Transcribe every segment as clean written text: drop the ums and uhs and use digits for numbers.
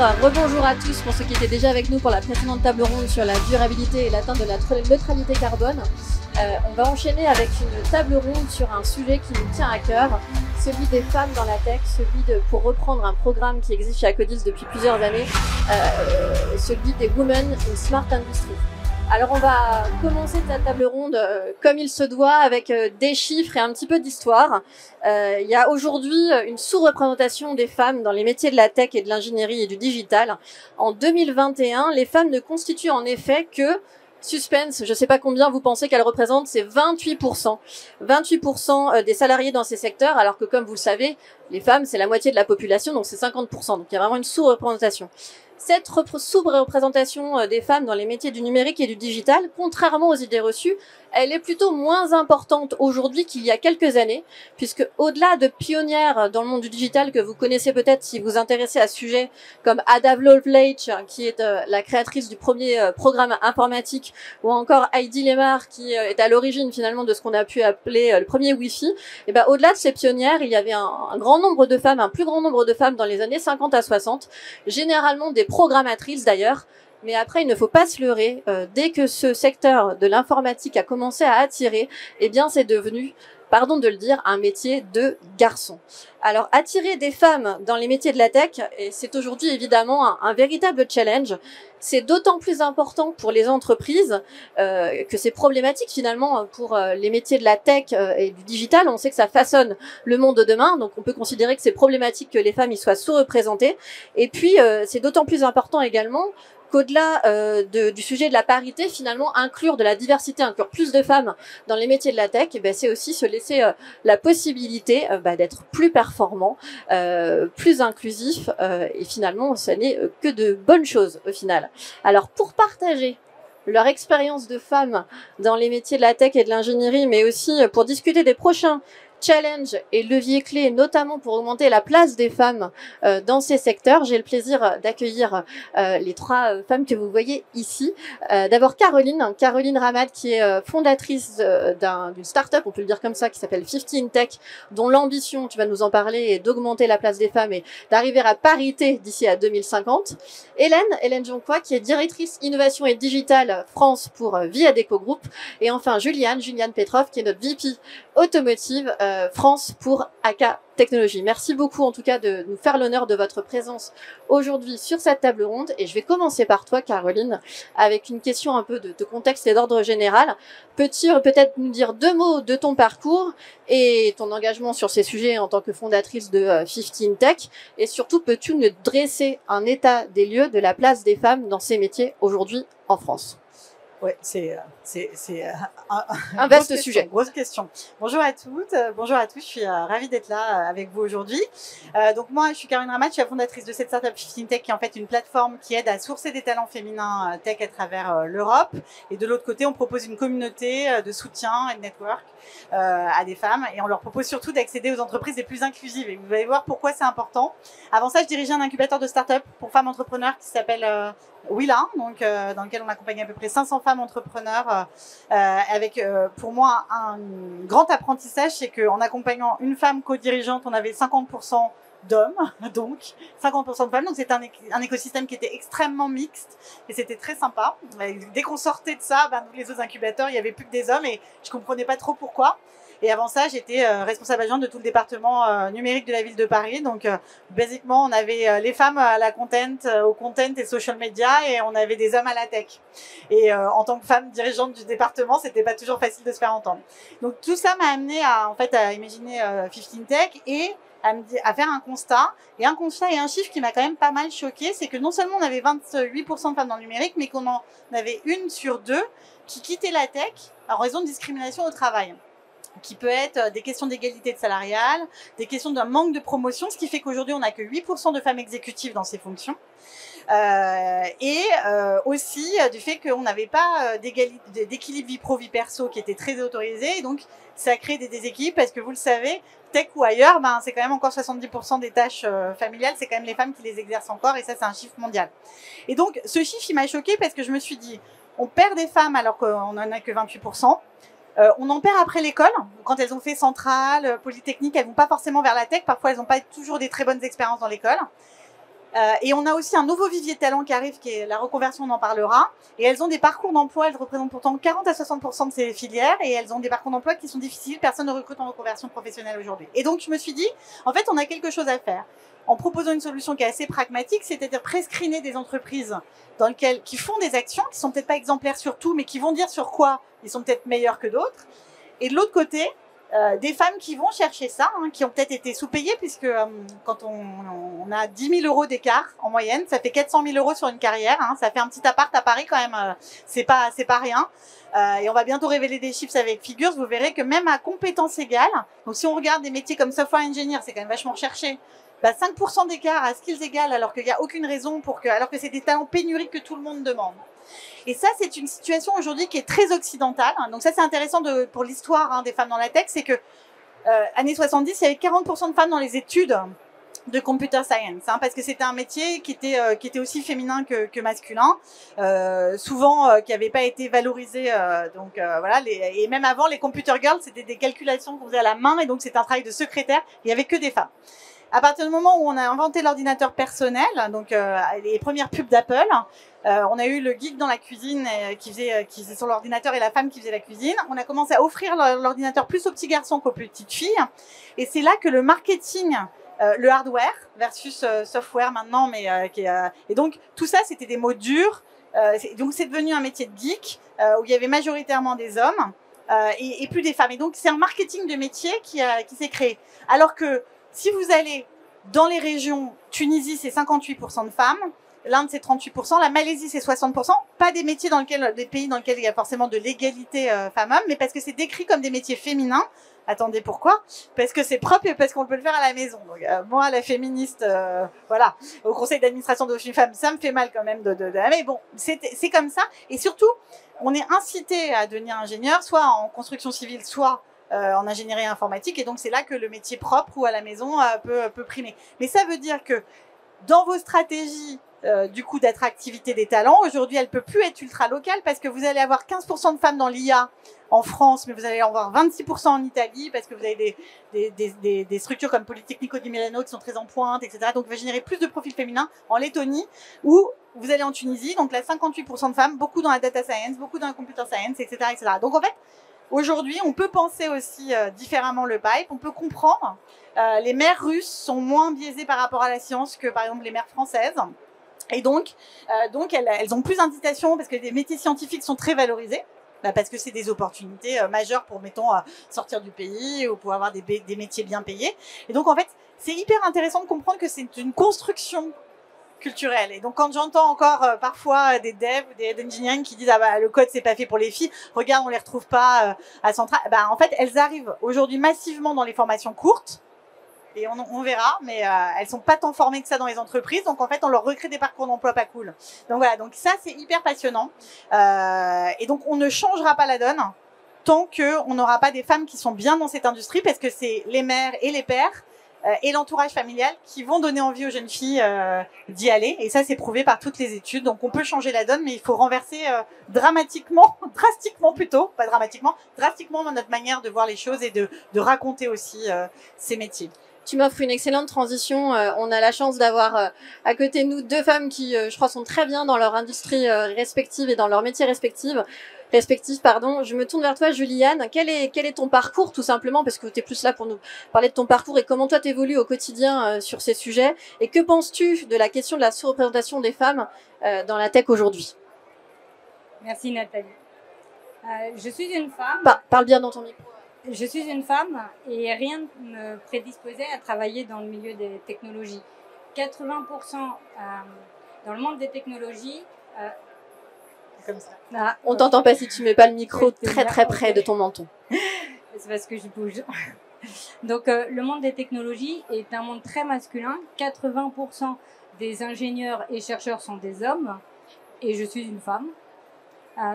rebonjour à tous pour ceux qui étaient déjà avec nous pour la précédente table ronde sur la durabilité et l'atteinte de la neutralité carbone. On va enchaîner avec une table ronde sur un sujet qui nous tient à cœur, celui des femmes dans la tech, pour reprendre un programme qui existe chez Acodis depuis plusieurs années, celui des Women in Smart Industry. Alors on va commencer cette table ronde comme il se doit avec des chiffres et un petit peu d'histoire. Il y a aujourd'hui une sous-représentation des femmes dans les métiers de la tech et de l'ingénierie et du digital. En 2021, les femmes ne constituent en effet que, suspense, je ne sais pas combien vous pensez qu'elles représentent, c'est 28%. 28% des salariés dans ces secteurs, alors que comme vous le savez, les femmes c'est la moitié de la population, donc c'est 50%. Donc il y a vraiment une sous-représentation. Cette sous-représentation des femmes dans les métiers du numérique et du digital, contrairement aux idées reçues, elle est plutôt moins importante aujourd'hui qu'il y a quelques années, puisque au-delà de pionnières dans le monde du digital que vous connaissez peut-être si vous intéressez à ce sujet, comme Ada Lovelace, qui est la créatrice du premier programme informatique, ou encore Heidi Lemar, qui est à l'origine finalement de ce qu'on a pu appeler le premier Wi-Fi, et ben au-delà de ces pionnières, il y avait un grand nombre de femmes, un plus grand nombre de femmes dans les années 50 à 60, généralement des programmatrices d'ailleurs. Mais après, il ne faut pas se leurrer. Dès que ce secteur de l'informatique a commencé à attirer, eh bien, c'est devenu, pardon de le dire, un métier de garçon. Alors, attirer des femmes dans les métiers de la tech, et c'est aujourd'hui évidemment un véritable challenge. C'est d'autant plus important pour les entreprises que c'est problématique finalement pour les métiers de la tech et du digital. On sait que ça façonne le monde de demain, donc on peut considérer que c'est problématique que les femmes y soient sous-représentées. Et puis, c'est d'autant plus important également qu'au-delà du sujet de la parité, finalement, inclure de la diversité, inclure plus de femmes dans les métiers de la tech, eh ben, c'est aussi se laisser la possibilité d'être plus performant, plus inclusif, et finalement, ça n'est que de bonnes choses au final. Alors, pour partager leur expérience de femmes dans les métiers de la tech et de l'ingénierie, mais aussi pour discuter des prochains challenge et levier clé, notamment pour augmenter la place des femmes dans ces secteurs. J'ai le plaisir d'accueillir les trois femmes que vous voyez ici. D'abord Caroline Ramad, qui est fondatrice d'une start-up, on peut le dire comme ça, qui s'appelle 15 Tech, dont l'ambition, tu vas nous en parler, est d'augmenter la place des femmes et d'arriver à parité d'ici à 2050. Hélène Jonquois, qui est directrice innovation et digital France pour Viadeco Group. Et enfin Juliane Petrov, qui est notre VP automotive France pour AK Technologies. Merci beaucoup en tout cas de nous faire l'honneur de votre présence aujourd'hui sur cette table ronde. Et je vais commencer par toi, Caroline, avec une question un peu de contexte et d'ordre général. Peux-tu peut-être nous dire deux mots de ton parcours et ton engagement sur ces sujets en tant que fondatrice de 15 Tech? Et surtout, peux-tu nous dresser un état des lieux de la place des femmes dans ces métiers aujourd'hui en France? Ouais, c'est un vaste sujet. Grosse question. Bonjour à toutes, bonjour à tous. Je suis ravie d'être là avec vous aujourd'hui. Donc moi, je suis Caroline Ramad, je suis la fondatrice de cette startup 15 Tech, qui est en fait une plateforme qui aide à sourcer des talents féminins tech à travers l'Europe. Et de l'autre côté, on propose une communauté de soutien et de network à des femmes. Et on leur propose surtout d'accéder aux entreprises les plus inclusives. Et vous allez voir pourquoi c'est important. Avant ça, je dirigeais un incubateur de startup pour femmes entrepreneurs qui s'appelle Willa, donc dans lequel on accompagne à peu près 500 femmes entrepreneurs avec pour moi un grand apprentissage, c'est qu'en accompagnant une femme co-dirigeante, on avait 50% d'hommes, donc 50% de femmes, donc c'était un écosystème qui était extrêmement mixte et c'était très sympa. Dès qu'on sortait de ça, nous les autres incubateurs, il y avait plus que des hommes et je comprenais pas trop pourquoi. Et avant ça, j'étais responsable adjointe de tout le département numérique de la ville de Paris. Donc, basiquement, on avait les femmes à la content, au content et social media, et on avait des hommes à la tech. Et en tant que femme dirigeante du département, c'était pas toujours facile de se faire entendre. Donc, tout ça m'a amené à imaginer 15 Tech et à faire un constat. Et un constat et un chiffre qui m'a quand même pas mal choqué, c'est que non seulement on avait 28% de femmes dans le numérique, mais qu'on en avait 1 sur 2 qui quittait la tech en raison de discrimination au travail, qui peut être des questions d'égalité salariale, des questions d'un manque de promotion, ce qui fait qu'aujourd'hui, on n'a que 8% de femmes exécutives dans ces fonctions. Aussi du fait qu'on n'avait pas d'équilibre vie pro, vie perso qui était très autorisé. Et donc, ça crée des déséquilibres parce que vous le savez, tech ou ailleurs, c'est quand même encore 70% des tâches familiales, c'est quand même les femmes qui les exercent encore. Et ça, c'est un chiffre mondial. Et donc, ce chiffre, il m'a choqué parce que je me suis dit, on perd des femmes alors qu'on n'en a que 28%. On en perd après l'école. Quand elles ont fait Centrale, Polytechnique, elles vont pas forcément vers la tech. Parfois, elles n'ont pas toujours des très bonnes expériences dans l'école. Et on a aussi un nouveau vivier de talents qui arrive, qui est la reconversion, on en parlera. Et elles ont des parcours d'emploi, elles représentent pourtant 40 à 60% de ces filières, et elles ont des parcours d'emploi qui sont difficiles, personne ne recrute en reconversion professionnelle aujourd'hui. Et donc je me suis dit, en fait on a quelque chose à faire. En proposant une solution qui est assez pragmatique, c'est-à-dire prescreener des entreprises qui font des actions, qui sont peut-être pas exemplaires sur tout, mais qui vont dire sur quoi ils sont peut-être meilleurs que d'autres. Et de l'autre côté, des femmes qui vont chercher ça, qui ont peut-être été sous-payées, puisque quand on a 10 000 euros d'écart en moyenne, ça fait 400 000 euros sur une carrière, ça fait un petit appart à Paris quand même, c'est pas rien. Et on va bientôt révéler des chiffres avec Figures, vous verrez que même à compétences égales, donc si on regarde des métiers comme software engineer, c'est quand même vachement recherché, 5% d'écart à skills égales, alors qu'il n'y a aucune raison alors que c'est des talents pénuriques que tout le monde demande. Et ça, c'est une situation aujourd'hui qui est très occidentale. Donc ça, c'est intéressant pour l'histoire des femmes dans la tech, c'est que années 70, il y avait 40% de femmes dans les études de computer science, parce que c'était un métier qui était aussi féminin que masculin, souvent qui n'avait pas été valorisé. Voilà, et même avant, les computer girls, c'était des calculations qu'on faisait à la main, et donc c'était un travail de secrétaire. Il n'y avait que des femmes. À partir du moment où on a inventé l'ordinateur personnel, donc les premières pubs d'Apple, on a eu le geek dans la cuisine qui faisait sur l'ordinateur et la femme qui faisait la cuisine. On a commencé à offrir l'ordinateur plus aux petits garçons qu'aux petites filles. Et c'est là que le marketing, le hardware versus software maintenant, et donc tout ça, c'était des mots durs. Donc c'est devenu un métier de geek où il y avait majoritairement des hommes et plus des femmes. Et donc c'est un marketing de métier qui s'est créé. Alors que si vous allez dans les régions, Tunisie, c'est 58% de femmes, l'Inde, c'est 38%, la Malaisie, c'est 60%, pas des métiers des pays dans lesquels il y a forcément de l'égalité femmes-hommes, mais parce que c'est décrit comme des métiers féminins. Attendez, pourquoi? Parce que c'est propre et parce qu'on peut le faire à la maison. Donc, moi, la féministe, voilà, au conseil d'administration d'Ocean Femmes, ça me fait mal quand même mais bon, c'est comme ça. Et surtout, on est incité à devenir ingénieur, soit en construction civile, soit en ingénierie informatique, et donc c'est là que le métier propre ou à la maison peut primer. Mais ça veut dire que dans vos stratégies du coup d'attractivité des talents, aujourd'hui elle peut plus être ultra locale parce que vous allez avoir 15% de femmes dans l'IA en France, mais vous allez en avoir 26% en Italie parce que vous avez des structures comme Polytechnico di Milano qui sont très en pointe, etc. Donc vous générez plus de profils féminins en Lettonie, ou vous allez en Tunisie, donc là 58% de femmes, beaucoup dans la data science, beaucoup dans la computer science, etc., etc. Donc en fait, aujourd'hui, on peut penser aussi différemment le pipe, on peut comprendre. Les mères russes sont moins biaisées par rapport à la science que par exemple les mères françaises. Et donc elles ont plus d'incitation parce que les métiers scientifiques sont très valorisés. Parce que c'est des opportunités majeures pour, mettons, sortir du pays ou pour avoir des métiers bien payés. Et donc, en fait, c'est hyper intéressant de comprendre que c'est une construction culturelle. Et donc, quand j'entends encore parfois des devs ou des head engineering qui disent « Ah bah, le code, c'est pas fait pour les filles. Regarde, on les retrouve pas à Centrale. » En fait, elles arrivent aujourd'hui massivement dans les formations courtes. Et on verra, mais elles sont pas tant formées que ça dans les entreprises. Donc, en fait, on leur recrée des parcours d'emploi pas cool. Donc, voilà. Donc, ça, c'est hyper passionnant. Et donc, on ne changera pas la donne tant qu'on n'aura pas des femmes qui sont bien dans cette industrie, parce que c'est les mères et les pères et l'entourage familial qui vont donner envie aux jeunes filles d'y aller. Et ça, c'est prouvé par toutes les études. Donc, on peut changer la donne, mais il faut renverser drastiquement dans notre manière de voir les choses et de raconter aussi ces métiers. Tu m'offres une excellente transition. On a la chance d'avoir à côté de nous deux femmes qui, je crois, sont très bien dans leur industrie respective et dans leur métier respectifs. Je me tourne vers toi, Juliane. Quel est ton parcours, tout simplement, parce que tu es plus là pour nous parler de ton parcours et comment toi t'évolues au quotidien sur ces sujets. Et que penses-tu de la question de la sous-représentation des femmes dans la tech aujourd'hui? Merci Nathalie. Je suis une femme. Parle bien dans ton micro. Je suis une femme et rien ne me prédisposait à travailler dans le milieu des technologies. 80% dans le monde des technologies. Comme ça. On t'entend pas si tu mets pas le micro très près de ton menton. C'est parce que je bouge. Donc le monde des technologies est un monde très masculin. 80% des ingénieurs et chercheurs sont des hommes et je suis une femme.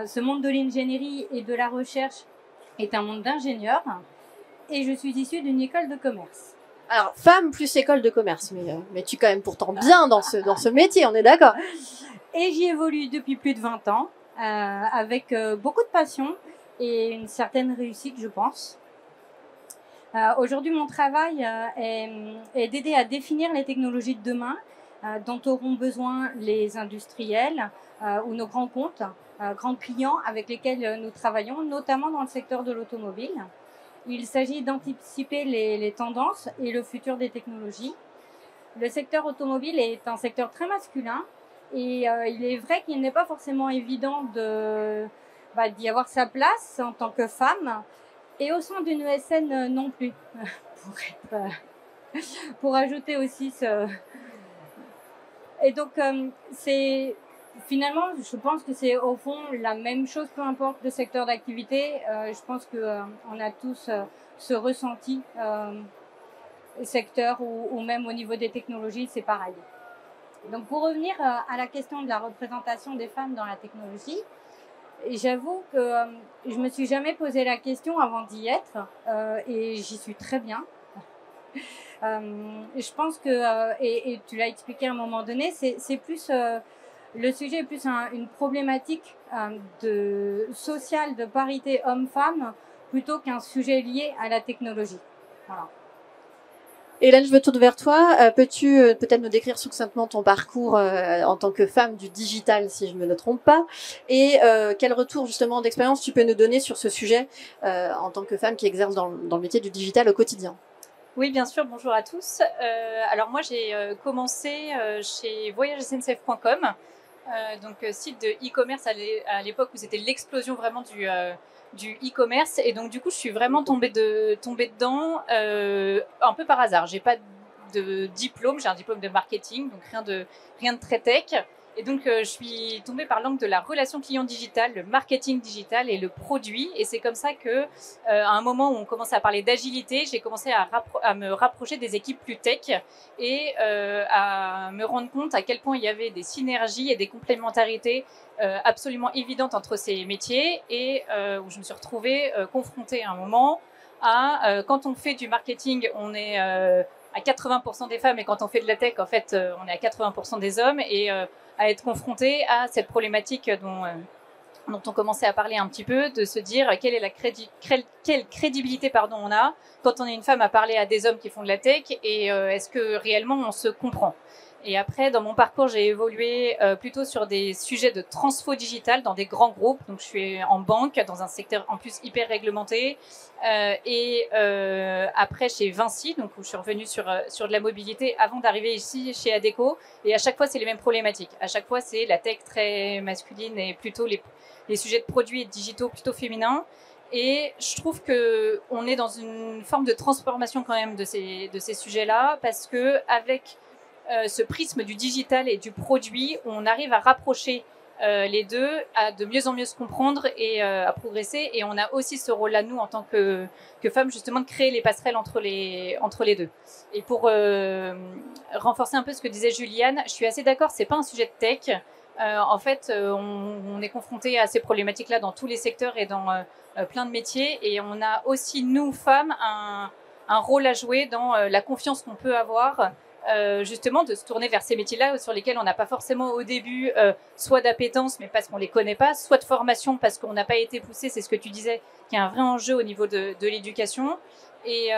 Ce monde de l'ingénierie et de la recherche est un monde d'ingénieurs et je suis issue d'une école de commerce. Alors, femme plus école de commerce, mais tu es quand même pourtant bien dans ce métier, on est d'accord? Et j'y évolue depuis plus de 20 ans avec beaucoup de passion et une certaine réussite, je pense. Aujourd'hui, mon travail est d'aider à définir les technologies de demain dont auront besoin les industriels ou nos grands comptes, grands clients avec lesquels nous travaillons, notamment dans le secteur de l'automobile. Il s'agit d'anticiper les tendances et le futur des technologies. Le secteur automobile est un secteur très masculin et il est vrai qu'il n'est pas forcément évident d'y avoir sa place en tant que femme et au sein d'une ESN non plus, pour ajouter aussi ce... Et donc, finalement, je pense que c'est au fond la même chose, peu importe le secteur d'activité. Je pense qu'on a tous ce ressenti, secteur ou même au niveau des technologies, c'est pareil. Donc, pour revenir à la question de la représentation des femmes dans la technologie, j'avoue que je me suis jamais posé la question avant d'y être et j'y suis très bien. Je pense que, et tu l'as expliqué à un moment donné, c'est plus... le sujet est plus une problématique sociale de parité homme-femme plutôt qu'un sujet lié à la technologie. Voilà. Hélène, je me tourne vers toi. Peux-tu peut-être nous décrire succinctement ton parcours en tant que femme du digital, si je ne me trompe pas, et quel retour justement d'expérience tu peux nous donner sur ce sujet en tant que femme qui exerce dans le métier du digital au quotidien? Oui, bien sûr, bonjour à tous. Alors moi, j'ai commencé chez voyagesncf.com, donc site de e-commerce à l'époque où c'était l'explosion vraiment du e-commerce. Et donc du coup, je suis vraiment tombée dedans un peu par hasard. J'ai pas de diplôme, j'ai un diplôme de marketing, donc rien de très tech. Et donc, je suis tombée par l'angle de la relation client digitale, le marketing digital et le produit. Et c'est comme ça que, à un moment où on commençait à parler d'agilité, j'ai commencé à me rapprocher des équipes plus tech et à me rendre compte à quel point il y avait des synergies et des complémentarités absolument évidentes entre ces métiers et où je me suis retrouvée confrontée à un moment à quand on fait du marketing, on est à 80% des femmes et quand on fait de la tech, en fait, on est à 80% des hommes et à être confronté à cette problématique dont on commençait à parler un petit peu, de se dire quelle crédibilité on a quand on est une femme à parler à des hommes qui font de la tech et est-ce que réellement on se comprend. Et après, dans mon parcours, j'ai évolué plutôt sur des sujets de transfo digital dans des grands groupes. Donc, je suis en banque, dans un secteur en plus hyper réglementé. Et après, chez Vinci, donc où je suis revenue sur de la mobilité avant d'arriver ici chez Adecco. Et à chaque fois, c'est les mêmes problématiques. À chaque fois, c'est la tech très masculine et plutôt les sujets de produits et de digitaux plutôt féminins. Et je trouve que on est dans une forme de transformation quand même de ces sujets-là, parce que avec ce prisme du digital et du produit, on arrive à rapprocher les deux, à de mieux en mieux se comprendre et à progresser. Et on a aussi ce rôle-là, nous, en tant que femmes, justement, de créer les passerelles entre les deux. Et pour renforcer un peu ce que disait Juliane, je suis assez d'accord, c'est pas un sujet de tech. En fait, on est confronté à ces problématiques-là dans tous les secteurs et dans plein de métiers. Et on a aussi, nous, femmes, un rôle à jouer dans la confiance qu'on peut avoir justement de se tourner vers ces métiers-là sur lesquels on n'a pas forcément au début soit d'appétence, mais parce qu'on les connaît pas, soit de formation parce qu'on n'a pas été poussé, c'est ce que tu disais, qui est un vrai enjeu au niveau de l'éducation. Et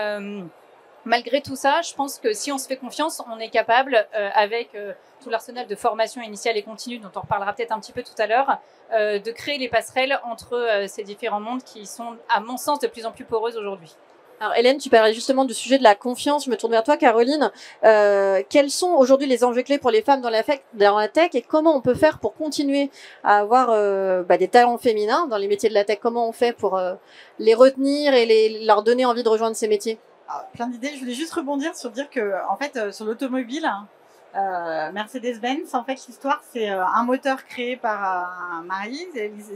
malgré tout ça, je pense que si on se fait confiance, on est capable, avec tout l'arsenal de formation initiale et continue, dont on reparlera peut-être un petit peu tout à l'heure, de créer les passerelles entre ces différents mondes qui sont, à mon sens, de plus en plus poreuses aujourd'hui. Alors Hélène, tu parlais justement du sujet de la confiance. Je me tourne vers toi, Caroline. Quels sont aujourd'hui les enjeux clés pour les femmes dans la tech et comment on peut faire pour continuer à avoir des talents féminins dans les métiers de la tech? Comment on fait pour les retenir et leur donner envie de rejoindre ces métiers? Alors, plein d'idées. Je voulais juste rebondir sur dire que, en fait, sur l'automobile, Mercedes-Benz, en fait, l'histoire, c'est un moteur créé par un mari.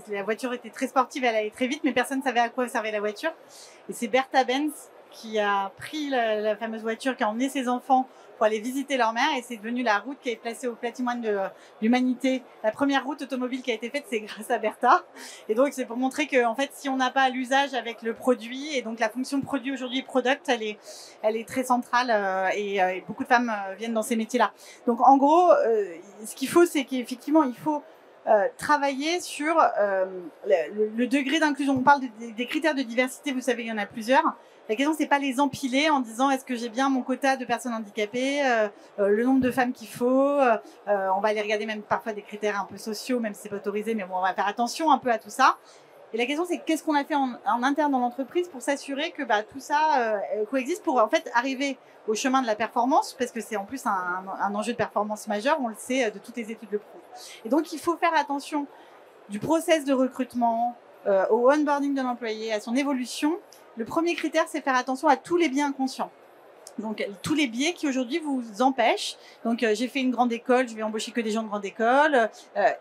La voiture était très sportive, elle allait très vite, mais personne ne savait à quoi servait la voiture. Et c'est Bertha Benz qui a pris la fameuse voiture, qui a emmené ses enfants pour aller visiter leur mère, et c'est devenu la route qui est placée au patrimoine de l'humanité. La première route automobile qui a été faite, c'est grâce à Bertha. Et donc, c'est pour montrer que, en fait, si on n'a pas l'usage avec le produit, et donc la fonction produit aujourd'hui, product, elle est très centrale, et beaucoup de femmes viennent dans ces métiers-là. Donc, en gros, ce qu'il faut, c'est qu'effectivement, il faut travailler sur le degré d'inclusion. On parle des critères de diversité, vous savez, il y en a plusieurs. Il La question, c'est pas les empiler en disant est-ce que j'ai bien mon quota de personnes handicapées, le nombre de femmes qu'il faut. On va aller regarder même parfois des critères un peu sociaux, même si c'est pas autorisé, mais bon, on va faire attention un peu à tout ça. Et la question, c'est qu'est-ce qu'on a fait en interne dans l'entreprise pour s'assurer que tout ça coexiste pour en fait arriver au chemin de la performance, parce que c'est en plus un enjeu de performance majeur, on le sait, de toutes les études le prouvent. Et donc, il faut faire attention du process de recrutement, au onboarding de l'employé, à son évolution. Le premier critère, c'est faire attention à tous les biais inconscients. Donc, tous les biais qui aujourd'hui vous empêchent. Donc, j'ai fait une grande école, je vais embaucher que des gens de grande école,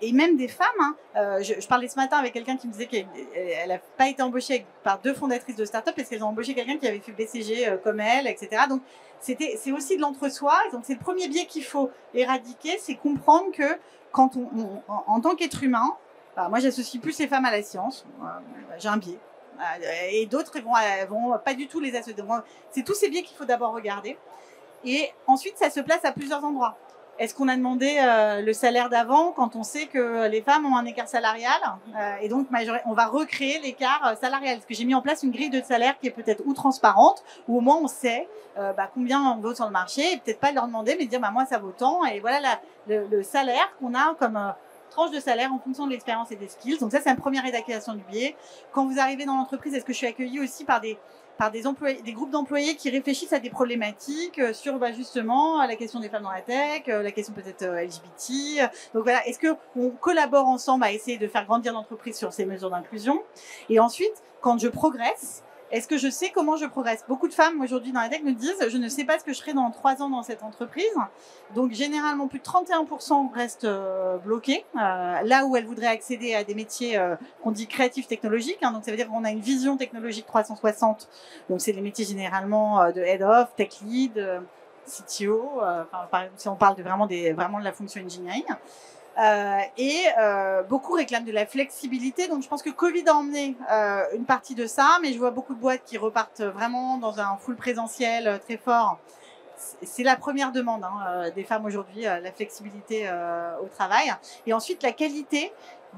et même des femmes. Je parlais ce matin avec quelqu'un qui me disait qu'elle n'a pas été embauchée par 2 fondatrices de start-up parce qu'elles ont embauché quelqu'un qui avait fait BCG comme elle, etc. Donc, c'est aussi de l'entre-soi. Donc, c'est le premier biais qu'il faut éradiquer, c'est comprendre que quand en tant qu'être humain, moi, j'associe plus les femmes à la science. J'ai un biais. Et d'autres vont pas du tout les associer. C'est tous ces biais qu'il faut d'abord regarder. Et ensuite, ça se place à plusieurs endroits. Est-ce qu'on a demandé le salaire d'avant quand on sait que les femmes ont un écart salarial et donc on va recréer l'écart salarial? Est-ce que j'ai mis en place une grille de salaire qui est peut-être ou transparente, ou au moins on sait combien on vaut sur le marché, et peut-être pas leur demander, mais dire moi ça vaut tant, et voilà le salaire qu'on a comme tranche de salaire en fonction de l'expérience et des skills. Donc ça, c'est une première rédaction du biais. Quand vous arrivez dans l'entreprise, est-ce que je suis accueillie aussi par des employés, des groupes d'employés qui réfléchissent à des problématiques sur justement la question des femmes dans la tech, la question peut-être LGBT. Donc voilà, est-ce qu'on collabore ensemble à essayer de faire grandir l'entreprise sur ces mesures d'inclusion? Et ensuite, quand je progresse, est-ce que je sais comment je progresse? Beaucoup de femmes aujourd'hui dans la tech me disent je ne sais pas ce que je serai dans 3 ans dans cette entreprise. Donc généralement plus de 31% restent bloqués là où elles voudraient accéder à des métiers qu'on dit créatifs technologiques. Donc ça veut dire qu'on a une vision technologique 360. Donc c'est des métiers généralement de head of, tech lead, CTO. Si on parle vraiment de la fonction engineering. Beaucoup réclament de la flexibilité. Donc, je pense que Covid a emmené une partie de ça, mais je vois beaucoup de boîtes qui repartent vraiment dans un full présentiel très fort. C'est la première demande des femmes aujourd'hui, la flexibilité au travail. Et ensuite, la qualité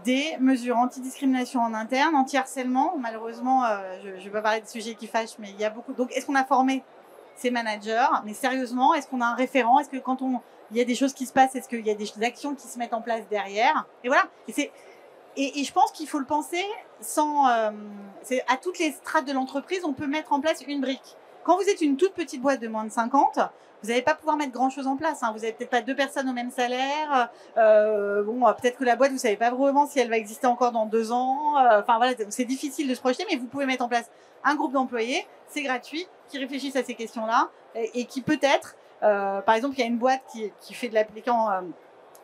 des mesures anti-discrimination en interne, anti-harcèlement. Malheureusement, je ne vais pas parler de sujets qui fâchent, mais il y a beaucoup. Donc, est-ce qu'on a formé ces managers? Mais sérieusement, est-ce qu'on a un référent? Est-ce que quand il y a des choses qui se passent, est-ce qu'il y a des actions qui se mettent en place derrière? Et voilà. Et je pense qu'il faut le penser à toutes les strates de l'entreprise, on peut mettre en place une brique. Quand vous êtes une toute petite boîte de moins de 50, vous n'allez pas pouvoir mettre grand-chose en place. Vous n'avez peut-être pas 2 personnes au même salaire. Peut-être que la boîte, vous savez pas vraiment si elle va exister encore dans 2 ans. Voilà, c'est difficile de se projeter, mais vous pouvez mettre en place un groupe d'employés, c'est gratuit, qui réfléchissent à ces questions-là et qui peut-être, par exemple, il y a une boîte qui fait de l'applicant,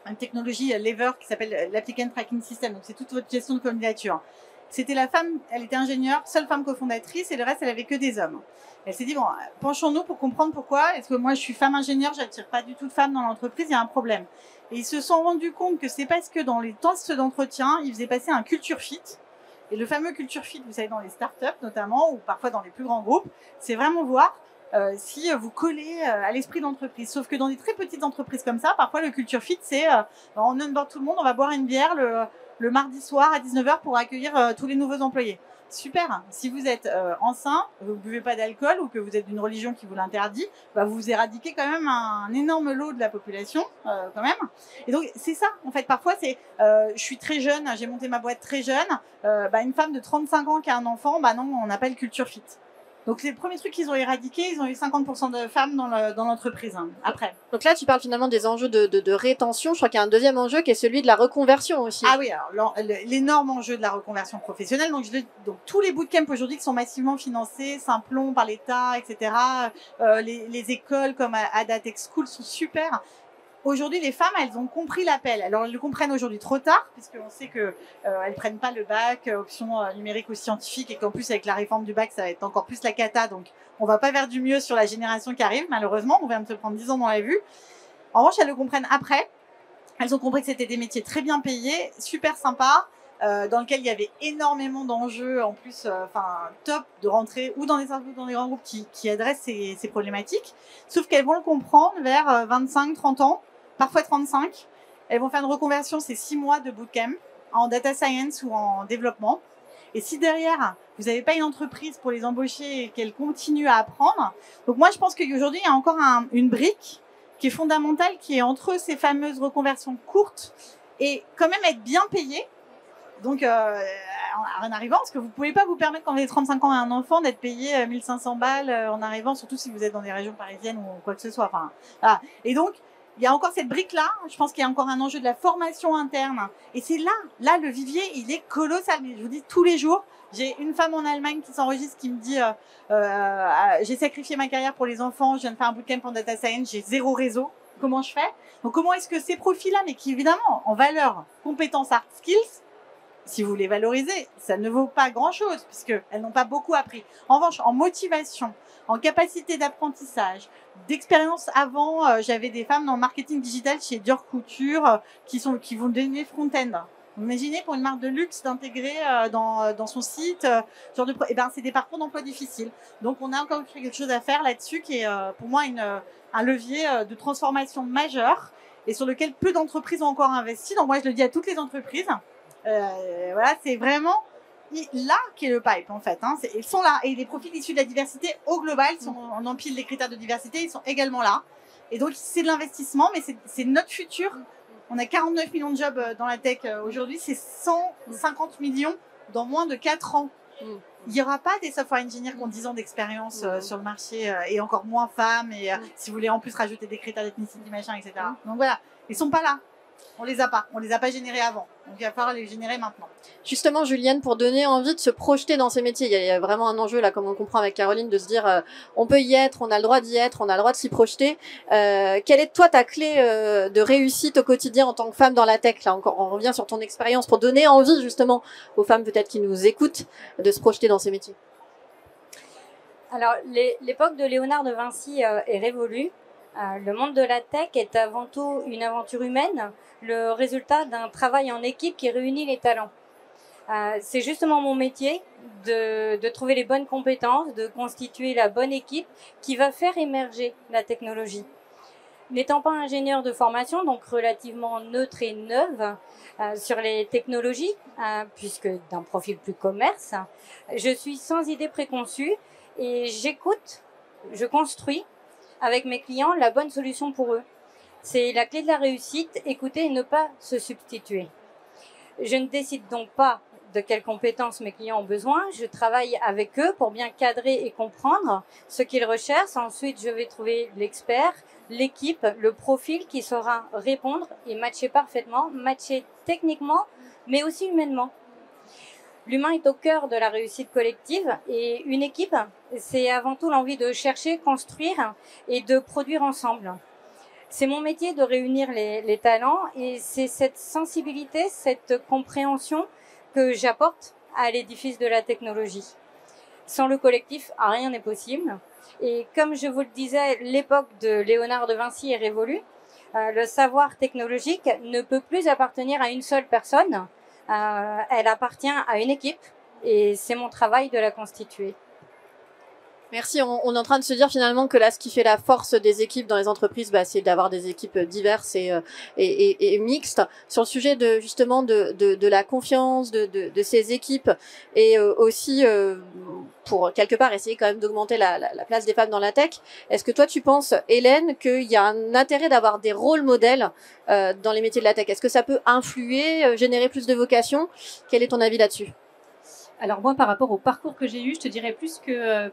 une technologie Lever qui s'appelle l'Applicant Tracking System. Donc c'est toute votre gestion de candidature. C'était la femme, elle était ingénieure, seule femme cofondatrice, et le reste, elle avait que des hommes. Elle s'est dit, penchons-nous pour comprendre pourquoi. Est-ce que moi, je suis femme ingénieure, j'attire pas du tout de femmes dans l'entreprise, il y a un problème. Et ils se sont rendus compte que c'est parce que dans les tests d'entretien, ils faisaient passer un culture fit. Et le fameux culture fit, vous savez, dans les startups notamment, ou parfois dans les plus grands groupes, c'est vraiment voir si vous collez à l'esprit d'entreprise. Sauf que dans des très petites entreprises comme ça, parfois le culture fit, c'est on onboard tout le monde, on va boire une bière le mardi soir à 19h pour accueillir tous les nouveaux employés. Super. Si vous êtes enceint, vous ne buvez pas d'alcool ou que vous êtes d'une religion qui vous l'interdit, vous éradiquez quand même un énorme lot de la population, quand même. Et donc, c'est ça, en fait. Parfois, c'est je suis très jeune, j'ai monté ma boîte très jeune, une femme de 35 ans qui a un enfant, non, on n'a pas le culture fit. Donc, c'est le premier truc qu'ils ont éradiqué. Ils ont eu 50% de femmes dans l'entreprise après. Donc là, tu parles finalement des enjeux de rétention. Je crois qu'il y a un deuxième enjeu qui est celui de la reconversion aussi. Ah oui, alors l'énorme enjeu de la reconversion professionnelle. Donc tous les bootcamps aujourd'hui qui sont massivement financés, Simplon par l'État, etc. Les écoles comme Ada Tech School sont super. Aujourd'hui, les femmes, elles ont compris l'appel. Alors, elles le comprennent aujourd'hui trop tard, puisqu'on sait que elles prennent pas le bac, option numérique ou scientifique, et qu'en plus, avec la réforme du bac, ça va être encore plus la cata. Donc, on va pas vers du mieux sur la génération qui arrive, malheureusement. On vient de se prendre 10 ans dans la vue. En revanche, elles le comprennent après. Elles ont compris que c'était des métiers très bien payés, super sympas, dans lequel il y avait énormément d'enjeux, en plus, top de rentrer ou dans des grands groupes qui adressent ces problématiques. Sauf qu'elles vont le comprendre vers 25, 30 ans, parfois 35. Elles vont faire une reconversion, c'est 6 mois de bootcamp en data science ou en développement. Et si derrière, vous n'avez pas une entreprise pour les embaucher et qu'elles continuent à apprendre, donc moi je pense qu'aujourd'hui, il y a encore une brique qui est fondamentale, qui est entre ces fameuses reconversions courtes et quand même être bien payé. Donc, en arrivant, parce que vous pouvez pas vous permettre quand vous avez 35 ans et un enfant d'être payé 1500 balles en arrivant, surtout si vous êtes dans des régions parisiennes ou quoi que ce soit. Enfin, voilà. Et donc, il y a encore cette brique-là. Je pense qu'il y a encore un enjeu de la formation interne. Et c'est là, le vivier, il est colossal. Mais je vous dis, tous les jours, j'ai une femme en Allemagne qui s'enregistre, qui me dit j'ai sacrifié ma carrière pour les enfants, je viens de faire un bootcamp en data science, j'ai 0 réseau. Comment je fais? Donc, comment est-ce que ces profils-là, mais qui évidemment, en valeur, compétences, hard skills, si vous les valorisez, ça ne vaut pas grand-chose puisqu'elles n'ont pas beaucoup appris. En revanche, en motivation, en capacité d'apprentissage, d'expérience avant, j'avais des femmes dans le marketing digital chez Dior Couture qui vont donner front-end. Vous imaginez pour une marque de luxe d'intégrer dans son site genre de c'est des parcours d'emploi difficiles. Donc on a encore quelque chose à faire là-dessus qui est pour moi un levier de transformation majeur et sur lequel peu d'entreprises ont encore investi. Donc moi je le dis à toutes les entreprises. Voilà, c'est vraiment là qu'est le pipe en fait. Ils sont là et les profils issus de la diversité au global, si on empile les critères de diversité, ils sont également là. Et donc c'est de l'investissement, mais c'est notre futur. On a 49 millions de jobs dans la tech aujourd'hui, c'est 150 millions dans moins de 4 ans. Il n'y aura pas des software engineers qui ont 10 ans d'expérience sur le marché et encore moins femmes. Et si vous voulez en plus rajouter des critères d'ethnicité, machin, etc. Donc voilà, ils sont pas là. On les a pas générés avant. Donc il va falloir les générer maintenant. Justement, Juliane, pour donner envie de se projeter dans ces métiers, il y a vraiment un enjeu là, comme on comprend avec Caroline, de se dire on peut y être, on a le droit d'y être, on a le droit de s'y projeter. Quelle est toi ta clé de réussite au quotidien en tant que femme dans la tech? Là encore, on revient sur ton expérience pour donner envie justement aux femmes peut-être qui nous écoutent de se projeter dans ces métiers. Alors, l'époque de Léonard de Vinci est révolue. Le monde de la tech est avant tout une aventure humaine, le résultat d'un travail en équipe qui réunit les talents. C'est justement mon métier de trouver les bonnes compétences, de constituer la bonne équipe qui va faire émerger la technologie. N'étant pas ingénieur de formation, donc relativement neutre et neuve sur les technologies, puisque d'un profil plus commerce, je suis sans idée préconçue et j'écoute, je construis avec mes clients la bonne solution pour eux. C'est la clé de la réussite, écouter et ne pas se substituer. Je ne décide donc pas de quelles compétences mes clients ont besoin. Je travaille avec eux pour bien cadrer et comprendre ce qu'ils recherchent. Ensuite, je vais trouver l'expert, l'équipe, le profil qui saura répondre et matcher parfaitement, matcher techniquement, mais aussi humainement. L'humain est au cœur de la réussite collective et une équipe, c'est avant tout l'envie de chercher, construire et de produire ensemble. C'est mon métier de réunir les talents et c'est cette sensibilité, cette compréhension que j'apporte à l'édifice de la technologie. Sans le collectif, rien n'est possible. Et comme je vous le disais, l'époque de Léonard de Vinci est révolue. Le savoir technologique ne peut plus appartenir à une seule personne. Elle appartient à une équipe et c'est mon travail de la constituer. Merci. On est en train de se dire finalement que là, ce qui fait la force des équipes dans les entreprises, c'est d'avoir des équipes diverses et mixtes. Sur le sujet de justement de la confiance de ces équipes et aussi pour quelque part essayer quand même d'augmenter la place des femmes dans la tech. Est-ce que toi tu penses, Hélène, qu'il y a un intérêt d'avoir des rôles modèles dans les métiers de la tech? Est-ce que ça peut influer, générer plus de vocations? Quel est ton avis là-dessus? Alors moi, par rapport au parcours que j'ai eu, je te dirais plus que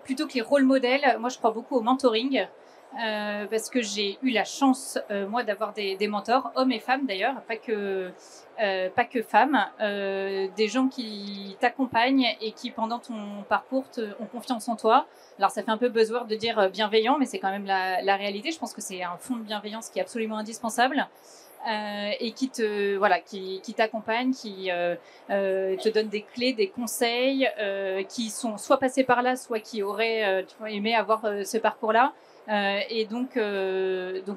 plutôt que les rôles modèles, moi je crois beaucoup au mentoring parce que j'ai eu la chance moi d'avoir des mentors, hommes et femmes d'ailleurs, pas que femmes, des gens qui t'accompagnent et qui pendant ton parcours ont confiance en toi. Alors ça fait un peu buzzword de dire bienveillant, mais c'est quand même la réalité. Je pense que c'est un fond de bienveillance qui est absolument indispensable. Et qui t'accompagne, qui te donne des clés, des conseils, qui sont soit passés par là, soit qui auraient aimé avoir ce parcours-là. Et donc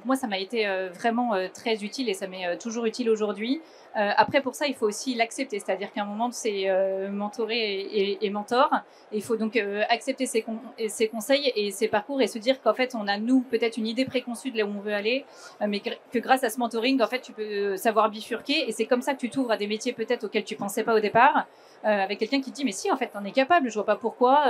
moi, ça m'a été vraiment très utile et ça m'est toujours utile aujourd'hui. Après, pour ça, il faut aussi l'accepter, c'est-à-dire qu'à un moment, c'est mentorer et mentor. Et il faut donc accepter ses conseils et ses parcours et se dire qu'en fait, on a, nous, peut-être une idée préconçue de là où on veut aller, mais que grâce à ce mentoring, en fait, tu peux savoir bifurquer et c'est comme ça que tu t'ouvres à des métiers peut-être auxquels tu pensais pas au départ. avec quelqu'un qui te dit mais si en fait t'en es capable, je vois pas pourquoi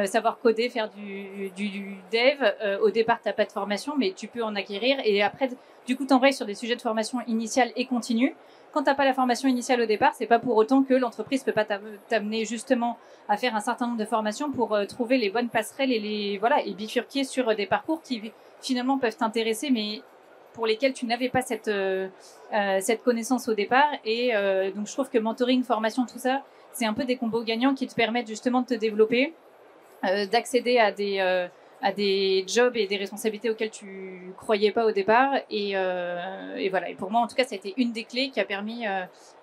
savoir coder, faire du dev, au départ t'as pas de formation mais tu peux en acquérir et après du coup t'embrayes sur des sujets de formation initiale et continue. Quand t'as pas la formation initiale au départ, c'est pas pour autant que l'entreprise peut pas t'amener justement à faire un certain nombre de formations pour trouver les bonnes passerelles et et bifurquer sur des parcours qui finalement peuvent t'intéresser mais pour lesquels tu n'avais pas cette connaissance au départ. Et donc, je trouve que mentoring, formation, tout ça, c'est un peu des combos gagnants qui te permettent justement de te développer, d'accéder à des jobs et des responsabilités auxquelles tu croyais pas au départ. Et voilà. Et pour moi, en tout cas, ça a été une des clés qui a permis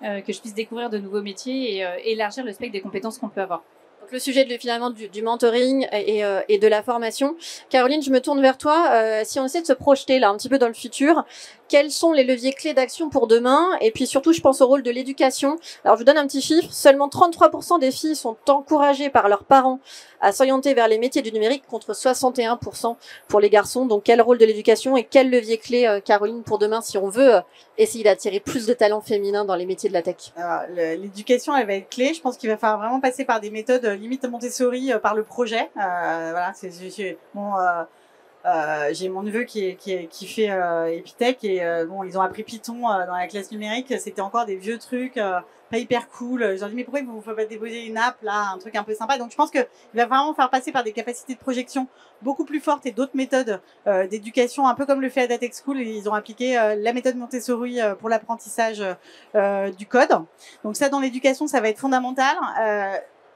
que je puisse découvrir de nouveaux métiers et élargir le spectre des compétences qu'on peut avoir. Donc le sujet finalement du mentoring et de la formation. Caroline, je me tourne vers toi. Si on essaie de se projeter là un petit peu dans le futur, quels sont les leviers clés d'action pour demain? Et puis surtout, je pense au rôle de l'éducation. Alors je vous donne un petit chiffre. Seulement 33% des filles sont encouragées par leurs parents à s'orienter vers les métiers du numérique contre 61% pour les garçons. Donc quel rôle de l'éducation et quel levier clé, Caroline, pour demain si on veut essayer d'attirer plus de talents féminins dans les métiers de la tech? L'éducation, elle va être clé. Je pense qu'il va falloir vraiment passer par des méthodes limite Montessori par le projet. Voilà, j'ai mon neveu qui fait Epitech et bon, ils ont appris Python dans la classe numérique. C'était encore des vieux trucs pas hyper cool. Ils ont dit mais pourquoi vous ne pouvez pas déposer une app là, un truc un peu sympa. Donc je pense que il va vraiment faire passer par des capacités de projection beaucoup plus fortes et d'autres méthodes d'éducation, un peu comme le fait Adatech School. Ils ont appliqué la méthode Montessori pour l'apprentissage du code. Donc ça, dans l'éducation, ça va être fondamental.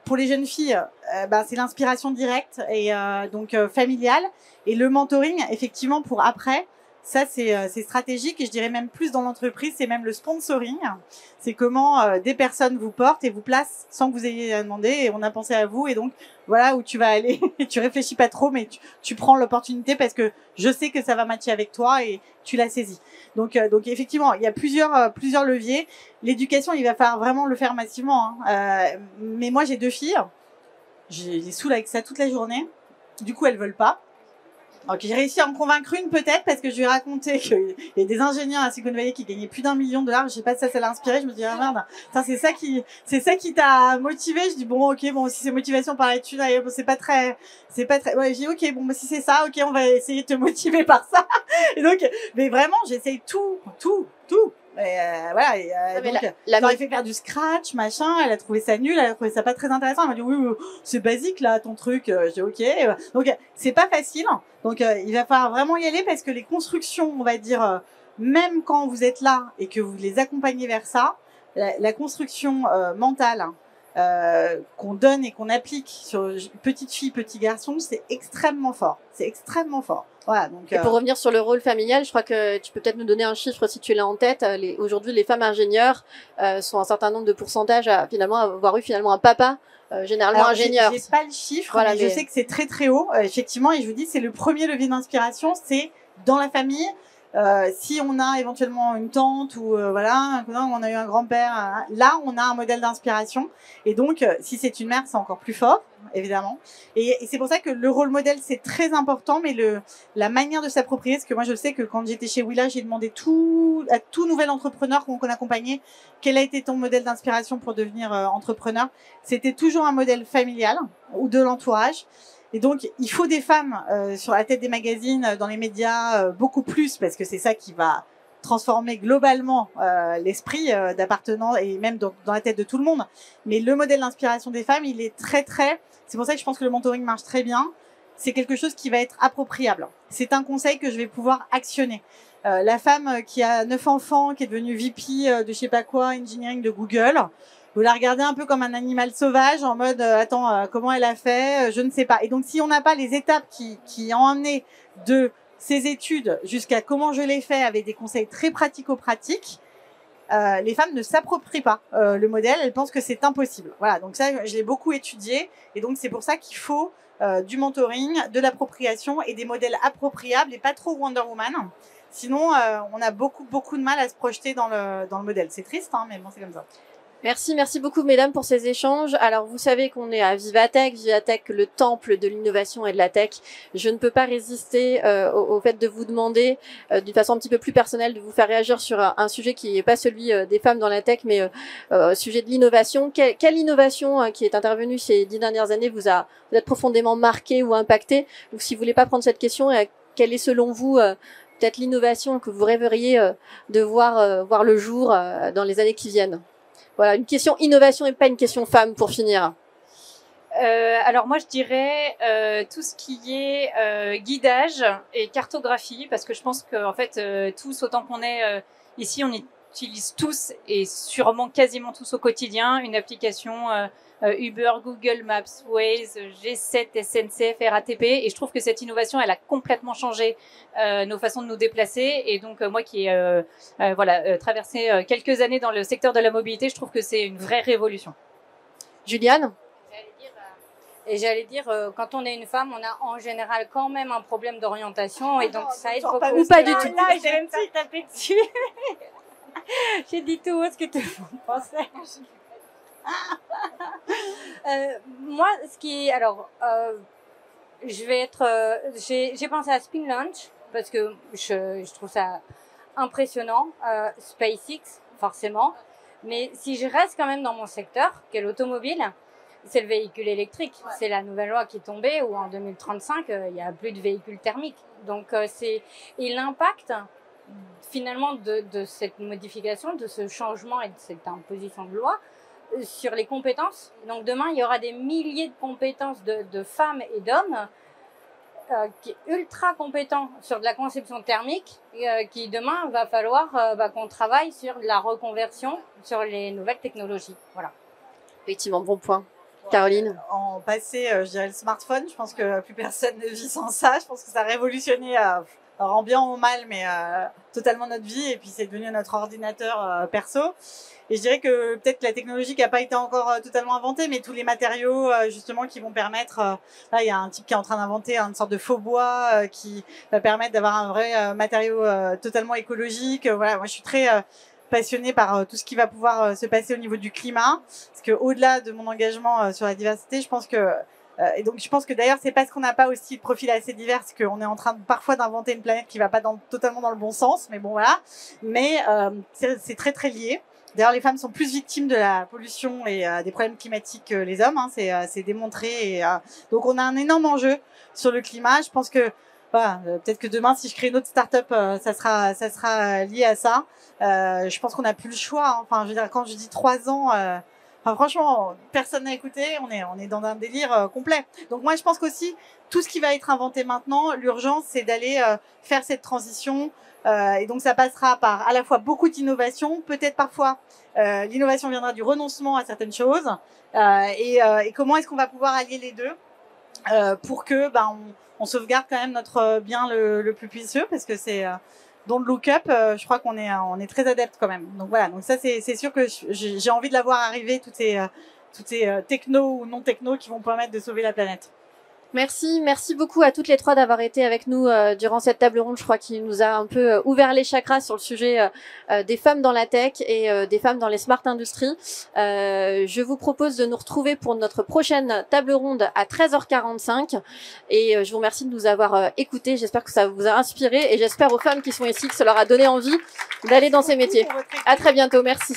Pour les jeunes filles, c'est l'inspiration directe et donc familiale. Et le mentoring, effectivement, pour après, ça c'est stratégique et je dirais même plus dans l'entreprise, c'est même le sponsoring. C'est comment des personnes vous portent et vous placent sans que vous ayez à demander et on a pensé à vous et donc voilà où tu vas aller. Tu réfléchis pas trop mais tu prends l'opportunité parce que je sais que ça va matcher avec toi et tu l'as saisi. Donc effectivement, il y a plusieurs leviers. L'éducation, il va falloir vraiment le faire massivement. Mais moi j'ai 2 filles, je les saoule avec ça toute la journée. Du coup elles veulent pas. Donc j'ai réussi à en convaincre une peut-être parce que je lui ai raconté qu'il y a des ingénieurs à Silicon Valley qui gagnaient plus $1 million. Je sais pas si ça l'a inspiré. Je me dis ah merde, c'est ça qui t'a motivé. Je dis bon ok si c'est motivation par l'étude, c'est pas très. Ouais, j'ai dit ok si c'est ça, ok on va essayer de te motiver par ça. Et donc mais vraiment j'essaye tout. Et voilà, donc, fait faire du scratch, machin, elle a trouvé ça nul, elle a trouvé ça pas très intéressant, elle m'a dit oui, c'est basique là ton truc, j'ai dit ok, donc c'est pas facile, donc il va falloir vraiment y aller parce que les constructions, on va dire, même quand vous êtes là et que vous les accompagnez vers ça, la construction mentale qu'on donne et qu'on applique sur petite fille, petit garçon, c'est extrêmement fort, Voilà, donc, et pour revenir sur le rôle familial, je crois que tu peux peut-être nous donner un chiffre si tu l'as en tête. Aujourd'hui, les femmes ingénieures sont un certain nombre de pourcentages à finalement avoir eu un papa généralement ingénieur. J'ai pas le chiffre, voilà, mais je sais que c'est très très haut, effectivement, et je vous dis c'est le premier levier d'inspiration, c'est dans la famille. Si on a éventuellement une tante ou voilà, on a eu un grand-père, là on a un modèle d'inspiration et donc si c'est une mère c'est encore plus fort évidemment et c'est pour ça que le rôle modèle c'est très important mais la manière de s'approprier, parce que moi je sais que quand j'étais chez Willa j'ai demandé à tout nouvel entrepreneur qu'on accompagnait quel a été ton modèle d'inspiration pour devenir entrepreneur, c'était toujours un modèle familial ou de l'entourage. Et donc, il faut des femmes sur la tête des magazines, dans les médias, beaucoup plus, parce que c'est ça qui va transformer globalement l'esprit d'appartenance et même dans la tête de tout le monde. Mais le modèle d'inspiration des femmes, il est très, très... C'est pour ça que je pense que le mentoring marche très bien. C'est quelque chose qui va être appropriable. C'est un conseil que je vais pouvoir actionner. La femme qui a 9 enfants, qui est devenue VP de je sais pas quoi, engineering de Google... Vous la regardez un peu comme un animal sauvage, en mode comment elle a fait, je ne sais pas. Et donc si on n'a pas les étapes qui ont amené de ces études jusqu'à comment je l'ai fait avec des conseils très pratico-pratiques, les femmes ne s'approprient pas le modèle, elles pensent que c'est impossible. Voilà, donc ça je l'ai beaucoup étudié et donc c'est pour ça qu'il faut du mentoring, de l'appropriation et des modèles appropriables et pas trop Wonder Woman. Sinon on a beaucoup de mal à se projeter dans le modèle. C'est triste, hein, mais bon c'est comme ça. Merci beaucoup mesdames pour ces échanges. Alors vous savez qu'on est à Vivatech, le temple de l'innovation et de la tech. Je ne peux pas résister au fait de vous demander d'une façon un petit peu plus personnelle de vous faire réagir sur un sujet qui n'est pas celui des femmes dans la tech, mais sujet de l'innovation. Quelle innovation qui est intervenue ces 10 dernières années vous a profondément marqué ou impacté? Ou si vous voulez pas prendre cette question, quelle est selon vous peut-être l'innovation que vous rêveriez de voir le jour dans les années qui viennent? Voilà, une question innovation et pas une question femme pour finir. Alors moi je dirais tout ce qui est guidage et cartographie, parce que je pense qu'en fait tous, autant qu'on est ici, on utilise tous et sûrement quasiment tous au quotidien une application Uber, Google Maps, Waze, G7, SNCF, RATP, et je trouve que cette innovation elle a complètement changé nos façons de nous déplacer, et donc moi qui ai traversé quelques années dans le secteur de la mobilité, je trouve que c'est une vraie révolution. Juliane? J'allais dire, quand on est une femme, on a en général quand même un problème d'orientation, et donc ça aide beaucoup. Ou pas du tout. Là, j'ai même pas tapé dessus. J'ai dit tout ce que tout le monde pensait. Moi, j'ai pensé à Spin Launch parce que je trouve ça impressionnant. SpaceX, forcément. Mais si je reste quand même dans mon secteur, qui est l'automobile, c'est le véhicule électrique. Ouais. C'est la nouvelle loi qui est tombée où en 2035, il n'y a plus de véhicules thermiques. Donc, et l'impact, finalement, de cette modification, de ce changement et de cette imposition de loi, sur les compétences. Donc, demain, il y aura des milliers de compétences de femmes et d'hommes qui est ultra compétent sur de la conception thermique, qui demain va falloir qu'on travaille sur de la reconversion sur les nouvelles technologies. Voilà. Effectivement, bon point. Caroline? En passé, je dirais le smartphone. Je pense que plus personne ne vit sans ça. Je pense que ça a révolutionné, en bien ou en mal, mais totalement notre vie. Et puis c'est devenu notre ordinateur perso. Et je dirais que peut-être que la technologie qui n'a pas été encore totalement inventée, mais tous les matériaux justement qui vont permettre. Là, il y a un type qui est en train d'inventer une sorte de faux bois qui va permettre d'avoir un vrai matériau totalement écologique. Voilà, moi je suis très passionnée par tout ce qui va pouvoir se passer au niveau du climat, parce que au-delà de mon engagement sur la diversité, je pense que et donc je pense que d'ailleurs c'est parce qu'on n'a pas aussi de profil assez divers qu'on est en train parfois d'inventer une planète qui va pas totalement dans le bon sens, mais bon voilà. Mais c'est très très lié. D'ailleurs, les femmes sont plus victimes de la pollution et des problèmes climatiques que les hommes. Hein, c'est démontré. Et, donc, on a un énorme enjeu sur le climat. Je pense que voilà, peut-être que demain, si je crée une autre start-up, ça sera lié à ça. Je pense qu'on n'a plus le choix. Hein. Enfin, je veux dire, quand je dis 3 ans, enfin, franchement, personne n'a écouté. On est dans un délire complet. Donc, moi, je pense qu'aussi, tout ce qui va être inventé maintenant, l'urgence, c'est d'aller faire cette transition. Et donc ça passera par à la fois beaucoup d'innovation, peut-être parfois l'innovation viendra du renoncement à certaines choses, et comment est-ce qu'on va pouvoir allier les deux pour que on sauvegarde quand même notre bien le plus précieux, parce que c'est dans le look-up, je crois qu'on est très adepte quand même. Donc voilà, donc ça c'est sûr que j'ai envie de la voir arriver, toutes ces techno ou non techno qui vont permettre de sauver la planète. Merci beaucoup à toutes les trois d'avoir été avec nous durant cette table ronde. Je crois qu'il nous a un peu ouvert les chakras sur le sujet des femmes dans la tech et des femmes dans les smart industries. Je vous propose de nous retrouver pour notre prochaine table ronde à 13h45 et je vous remercie de nous avoir écoutés. J'espère que ça vous a inspiré et j'espère aux femmes qui sont ici que ça leur a donné envie d'aller dans ces métiers. À très bientôt, merci.